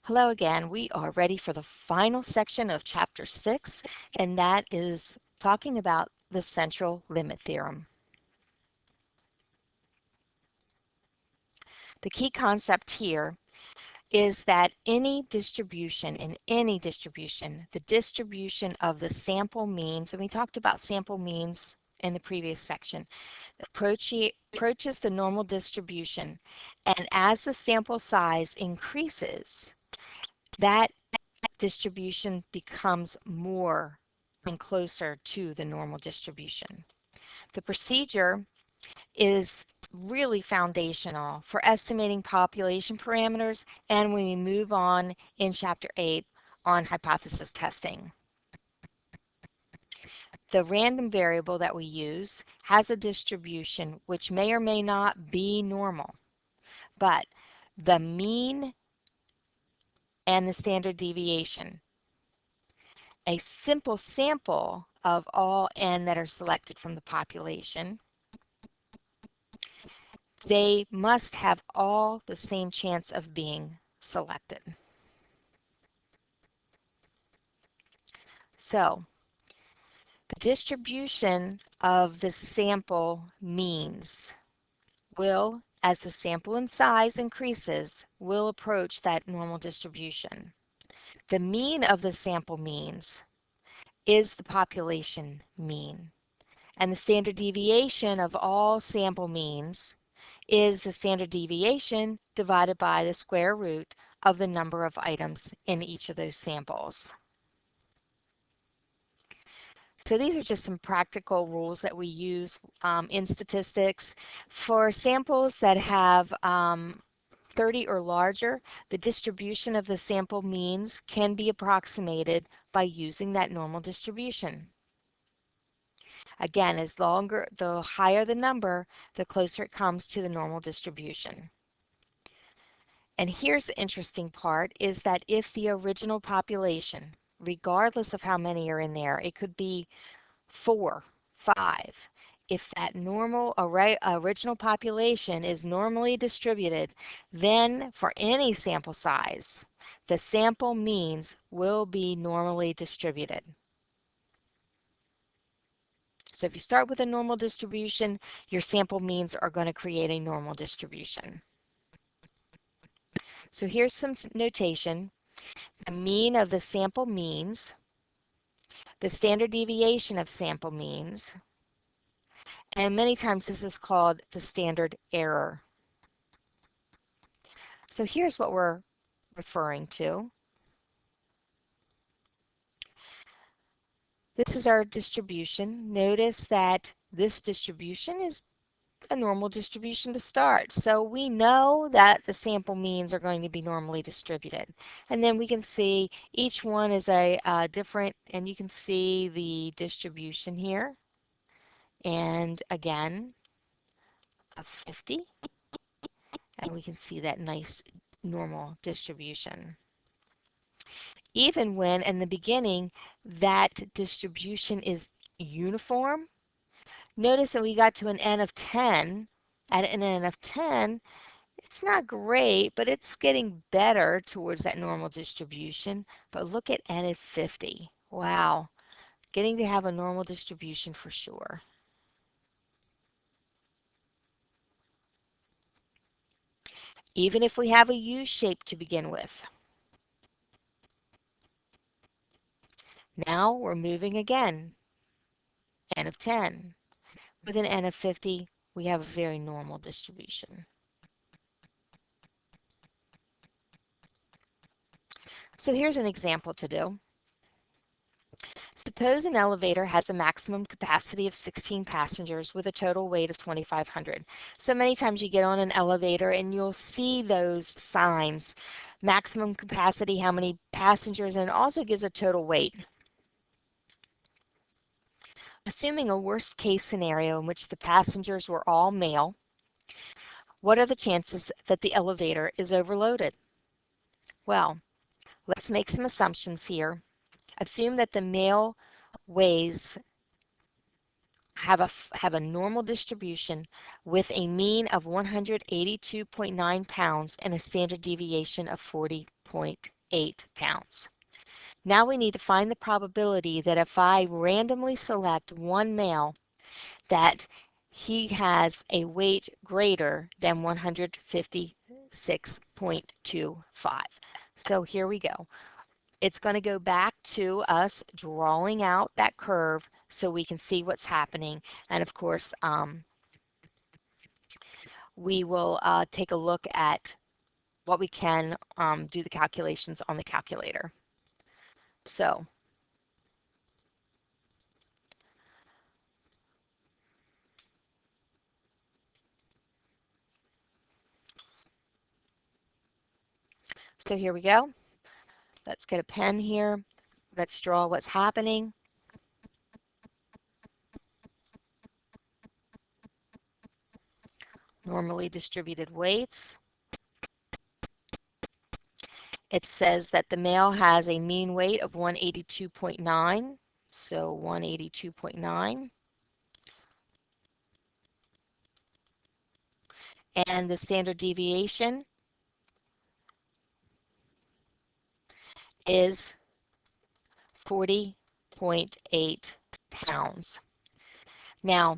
Hello again. We are ready for the final section of Chapter 6, and that is talking about the central limit theorem. The key concept here is that any distribution, the distribution of the sample means, and we talked about sample means in the previous section, approaches the normal distribution, and as the sample size increases, that distribution becomes more and closer to the normal distribution. The procedure is really foundational for estimating population parameters, and when we move on in Chapter 8 on hypothesis testing. The random variable that we use has a distribution which may or may not be normal, but the mean and the standard deviation, a simple sample of all n that are selected from the population, they must have all the same chance of being selected. So the distribution of the sample means will, as the sample in size increases, will approach that normal distribution. The mean of the sample means is the population mean, and the standard deviation of all sample means is the standard deviation divided by the square root of the number of items in each of those samples. So these are just some practical rules that we use in statistics. For samples that have 30 or larger, the distribution of the sample means can be approximated by using that normal distribution. Again, the higher the number, the closer it comes to the normal distribution. And here's the interesting part, is that if the original population, regardless of how many are in there, it could be 4, 5, if that original population is normally distributed, then for any sample size, the sample means will be normally distributed. So if you start with a normal distribution, your sample means are going to create a normal distribution. So here's some notation. The mean of the sample means, the standard deviation of sample means, and many times this is called the standard error. So here's what we're referring to. This is our distribution. Notice that this distribution is a normal distribution to start. So we know that the sample means are going to be normally distributed. And then we can see each one is a different, and you can see the distribution here. And again, a 50. And we can see that nice normal distribution. Even when in the beginning that distribution is uniform, notice that we got to an n of 10. At an n of 10, it's not great, but it's getting better towards that normal distribution. But look at n of 50. Wow, getting to have a normal distribution for sure. Even if we have a U shape to begin with. Now we're moving again, n of 10. With an n of 50, we have a very normal distribution. So here's an example to do. Suppose an elevator has a maximum capacity of 16 passengers with a total weight of 2,500. So many times you get on an elevator and you'll see those signs, maximum capacity, how many passengers, and it also gives a total weight. Assuming a worst case scenario in which the passengers were all male, what are the chances that the elevator is overloaded? Well, let's make some assumptions here. Assume that the male weighs have a normal distribution with a mean of 182.9 pounds and a standard deviation of 40.8. pounds. Now we need to find the probability that if I randomly select one male, that he has a weight greater than 156.25. So here we go. It's going to go back to us drawing out that curve so we can see what's happening. And of course, we will take a look at what we can do the calculations on the calculator. So here we go. Let's get a pen here. Let's draw what's happening. Normally distributed weights. It says that the male has a mean weight of 182.9. So 182.9. And the standard deviation is 40.8 pounds. Now,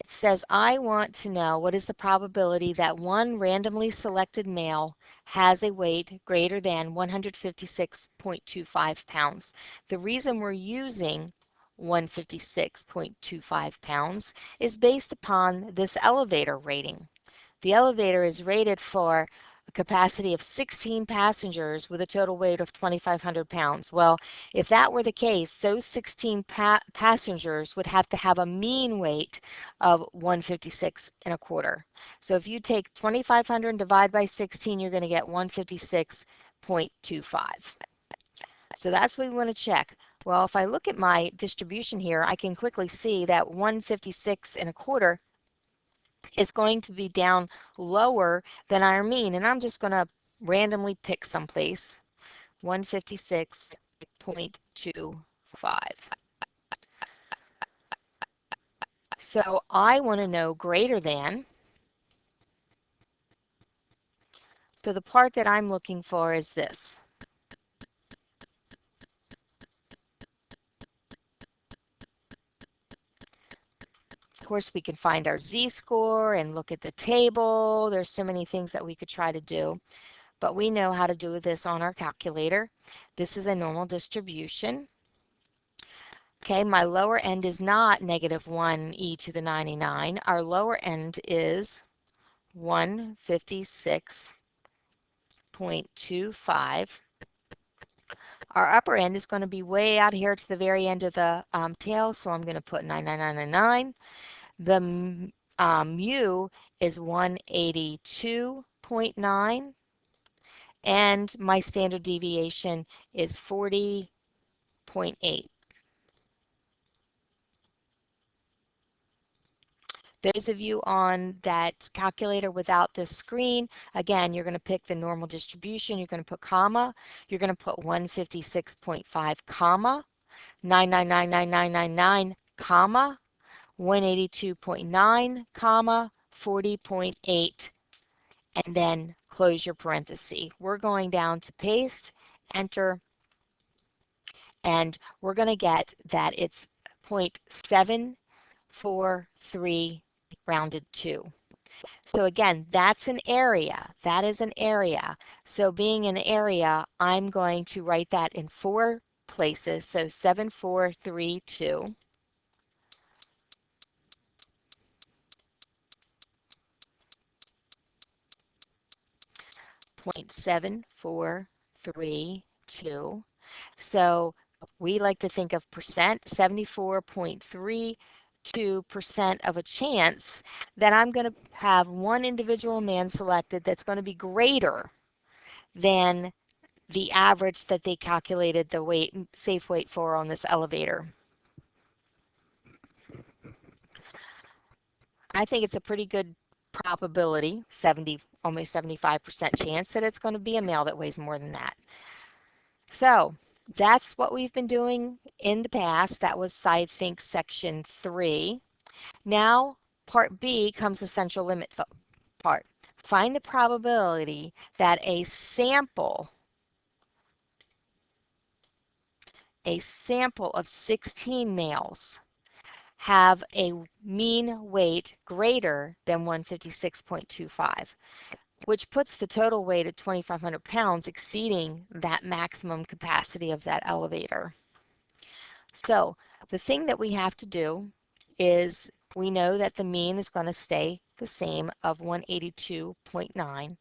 it says I want to know what is the probability that one randomly selected male has a weight greater than 156.25 pounds. The reason we're using 156.25 pounds is based upon this elevator rating. The elevator is rated for a capacity of 16 passengers with a total weight of 2,500 pounds. Well, if that were the case, those 16 passengers would have to have a mean weight of 156 and a quarter. So if you take 2,500 and divide by 16, you're going to get 156.25. So that's what we want to check. Well, if I look at my distribution here, I can quickly see that 156 and a quarter is going to be down lower than our mean. And I'm just going to randomly pick someplace, 156.25. So I want to know greater than. So the part that I'm looking for is this. Of course, we can find our z-score and look at the table. There's so many things that we could try to do, but we know how to do this on our calculator. This is a normal distribution. Okay, my lower end is not negative 1 e to the 99. Our lower end is 156.25. Our upper end is going to be way out here to the very end of the tail, so I'm going to put 99999. The mu is 182.9, and my standard deviation is 40.8. Those of you on that calculator without this screen, again, you're going to pick the normal distribution. You're going to put comma. You're going to put 156.5, comma, 9999999, comma, 182.9, comma, 40.8, and then close your parenthesis. We're going down to paste, enter, and we're going to get that it's 0.743 rounded to. So again, that's an area. That is an area. So being an area, I'm going to write that in 4 places. So 7432. 0.7432. So we like to think of percent, 74.32% of a chance that I'm going to have one individual man selected that's going to be greater than the average that they calculated the weight, safe weight for on this elevator. I think it's a pretty good probability, almost 75% chance that it's going to be a male that weighs more than that. So that's what we've been doing in the past. That was I think section 3. Now part B comes the central limit part. Find the probability that a sample a sample of 16 males have a mean weight greater than 156.25, which puts the total weight at 2,500 pounds, exceeding that maximum capacity of that elevator. So the thing that we have to do is we know that the mean is going to stay the same of 182.9,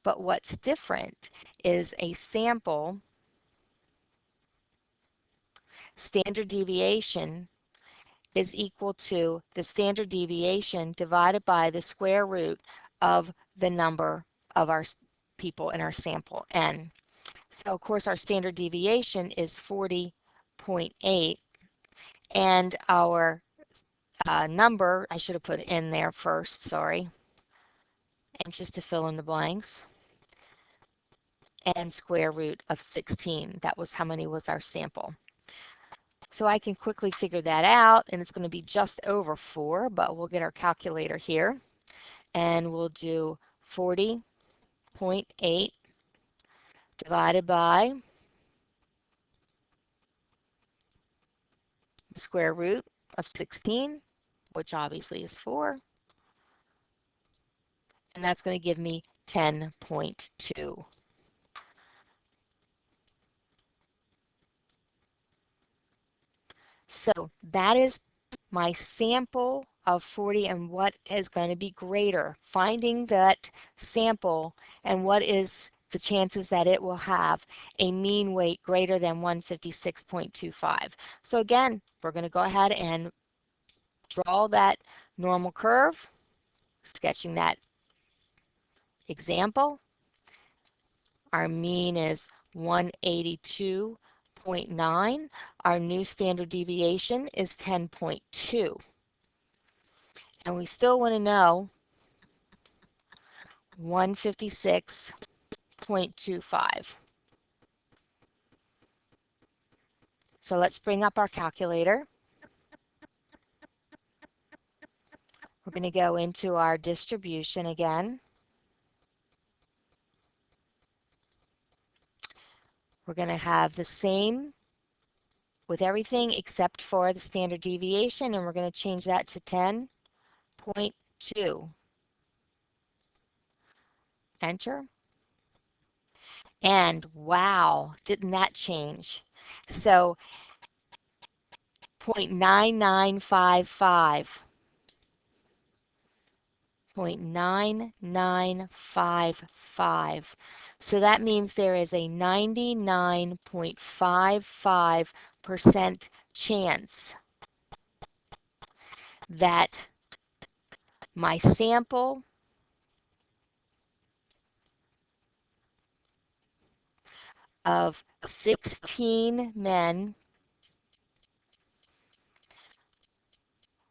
but what's different is a sample standard deviation is equal to the standard deviation divided by the square root of the number of our people in our sample, n. So of course our standard deviation is 40.8, and our number, I should have put in there first, sorry, and just to fill in the blanks, and square root of 16. That was how many was our sample. So I can quickly figure that out, and it's going to be just over 4, but we'll get our calculator here, and we'll do 40.8 divided by the square root of 16, which obviously is 4, and that's going to give me 10.2. So that is my sample of 40 and what is going to be greater. Finding that sample and what is the chances that it will have a mean weight greater than 156.25. So again, we're going to go ahead and draw that normal curve, sketching that example. Our mean is 182.9. Our new standard deviation is 10.2. And we still want to know 156.25. So let's bring up our calculator. We're going to go into our distribution again. We're going to have the same with everything except for the standard deviation, and we're going to change that to 10.2. Enter. And wow, didn't that change? So 0.9955. 0.9955. So that means there is a 99.55% chance that my sample of 16 men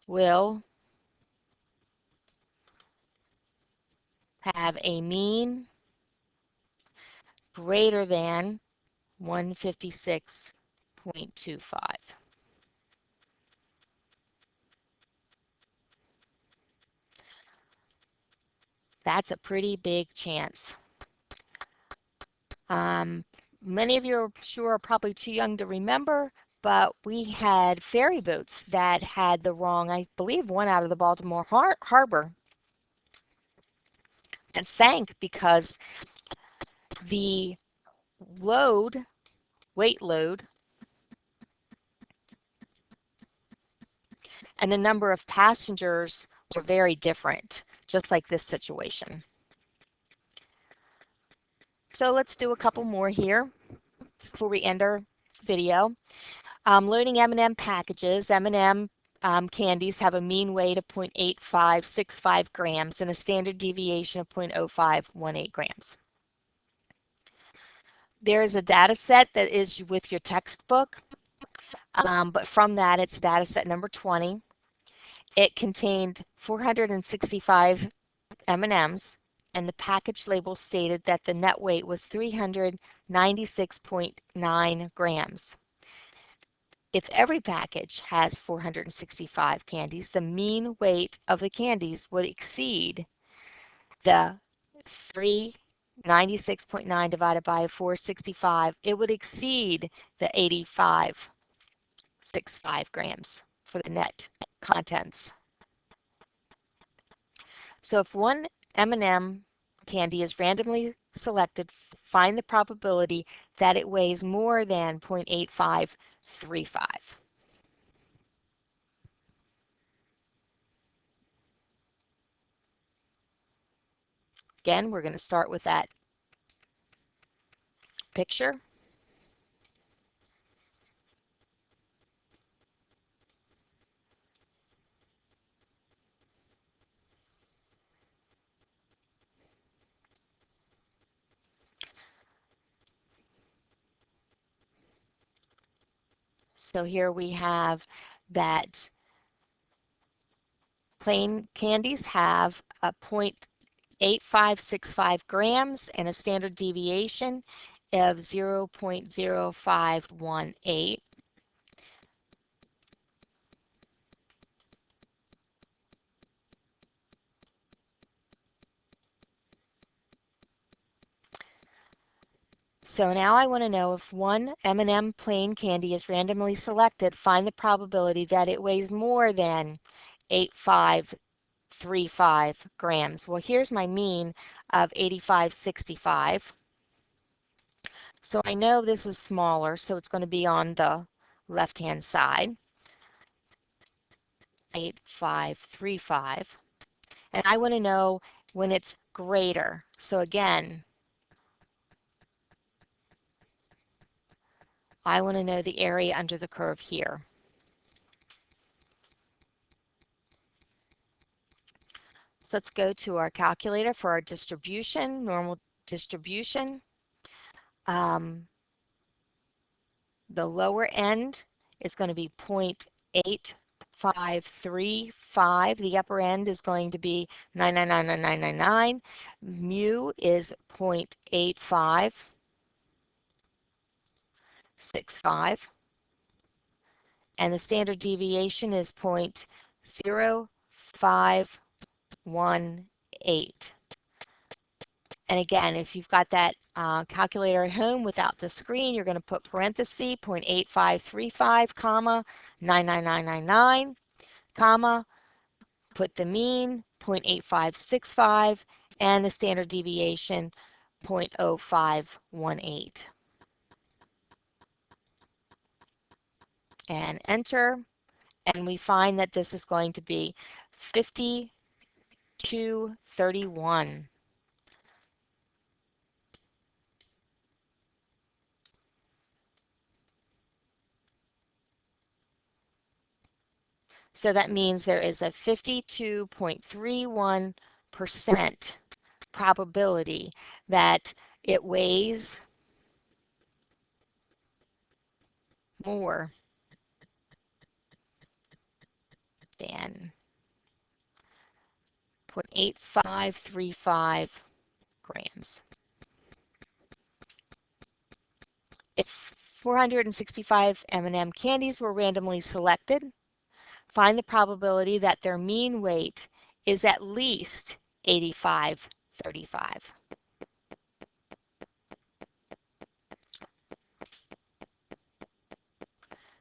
will have a mean greater than 156.25. That's a pretty big chance. Many of you are sure are probably too young to remember, but we had ferry boats that had the wrong, I believe one out of the Baltimore harbor, and sank because the load, weight load, and the number of passengers were very different, just like this situation. So let's do a couple more here before we end our video. Loading M&M packages. M&M candies have a mean weight of 0.8565 grams and a standard deviation of 0.0518 grams. There is a data set that is with your textbook, but from that it's data set number 20. It contained 465 M&Ms, and the package label stated that the net weight was 396.9 grams. If every package has 465 candies, the mean weight of the candies would exceed the 396.9 divided by 465. It would exceed the 85 0.65 grams for the net contents. So if one M&M candy is randomly selected, find the probability that it weighs more than 0.8535. Again, we're going to start with that picture. So here we have that plain candies have a 0.8565 grams and a standard deviation of 0.0518. So now I want to know if one M&M plain candy is randomly selected, find the probability that it weighs more than 0.8535 grams. Well, here's my mean of 8565. So I know this is smaller, so it's going to be on the left-hand side. 0.8535. And I want to know when it's greater. So again, I want to know the area under the curve here. So let's go to our calculator for our distribution, normal distribution. The lower end is going to be 0.8535. The upper end is going to be 9999999. Mu is 0.8565. And the standard deviation is 0.0518. And again, if you've got that calculator at home without the screen, you're going to put parenthesis 0.8535, comma, 99999, comma, put the mean 0.8565, and the standard deviation 0.0518. And enter, and we find that this is going to be 5231. So that means there is a 52.31% probability that it weighs more than 0.8535 grams. If 465 M&M candies were randomly selected, find the probability that their mean weight is at least 8535.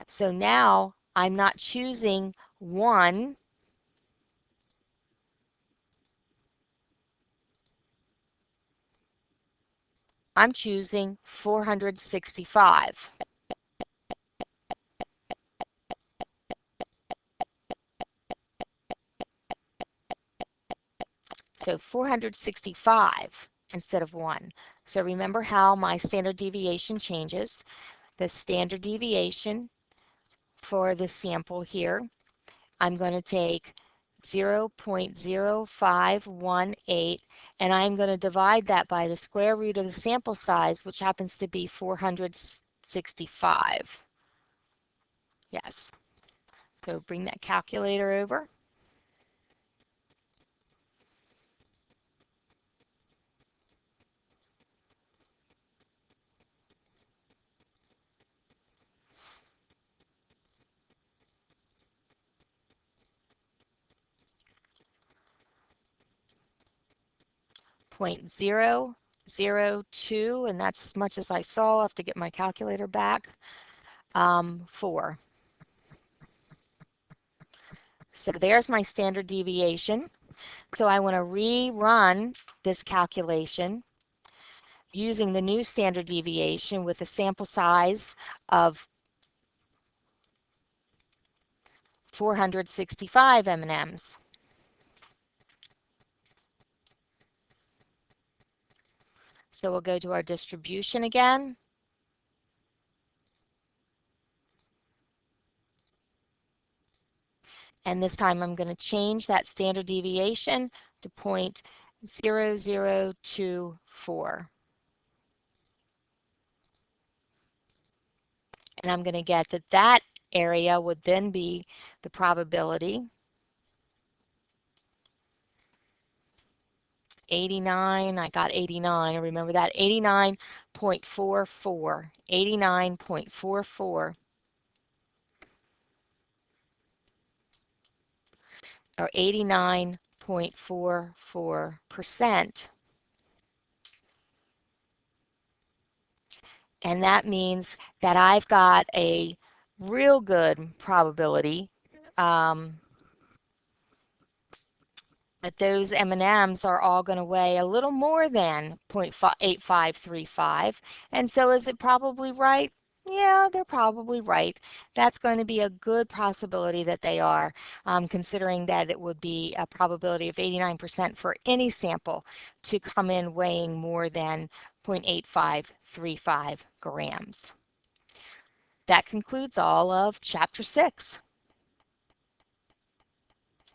So now I'm not choosing one, I'm choosing 465. So 465 instead of 1. So remember how my standard deviation changes. The standard deviation for the sample here, I'm going to take 0.0518 and I'm going to divide that by the square root of the sample size, which happens to be 465. Yes. So bring that calculator over. 0.002, and that's as much as I saw. I'll have to get my calculator back. 4. So there's my standard deviation. So I want to rerun this calculation using the new standard deviation with a sample size of 465 M&Ms. So we'll go to our distribution again. And this time I'm going to change that standard deviation to 0.0024. And I'm going to get that that area would then be the probability 89, I got 89, I remember that, 89.44, 89.44, or 89.44%. And that means that I've got a real good probability that those M&Ms are all going to weigh a little more than 0.8535. And so is it probably right? Yeah, they're probably right. That's going to be a good possibility that they are, considering that it would be a probability of 89% for any sample to come in weighing more than 0.8535 grams. That concludes all of Chapter 6.